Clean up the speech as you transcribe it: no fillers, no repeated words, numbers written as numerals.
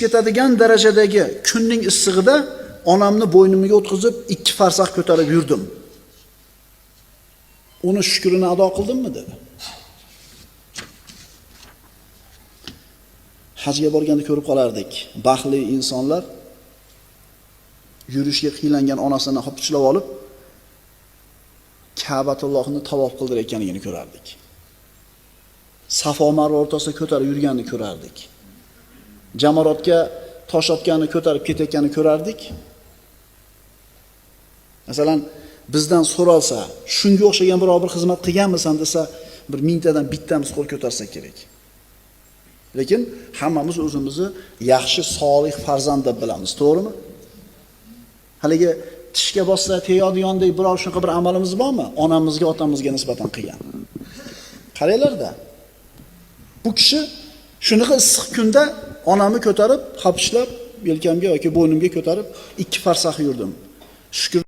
ketadigan darajadagi kunning issig'ida onamni bo'ynimga o'tkazib 2 farsax ko'tarib yurdim. Uni shukrini ado qildimmi dedi. Hajga borganda ko'rib qolardik. Baxtli insonlar yurishga qiylangan onasini hopichlab olib Ka'batullohni tavof qildirayotganligini ko'rardik. Safo Marva o'rtasida ko'tarib yurganini ko'rardik. Jamoratga tosh otganini ko'tarib ketayotganini ko'rardik. Masalan, bizdan so'ralsa, shunga o'xshagan biror bir xizmat qilganmisan desa, bir mingtadan bittamiz qo'l ko'tarsak kerak. Lekin hammamiz o'zimizni yaxshi, solih farzand deb bilamiz, to'g'rimi? Haligi tishga bossa teyodigandek biror shunaqa bir amalimiz bormi? Onamizga, otamizga nisbatan qilgan. Qaranglar-da. Bu kishi shunaqa issiq kunda onamni ko'tarib, hapichlab, yelkamga yoki bo'ynimga ko'tarib 2 farsax yurdim. Shukr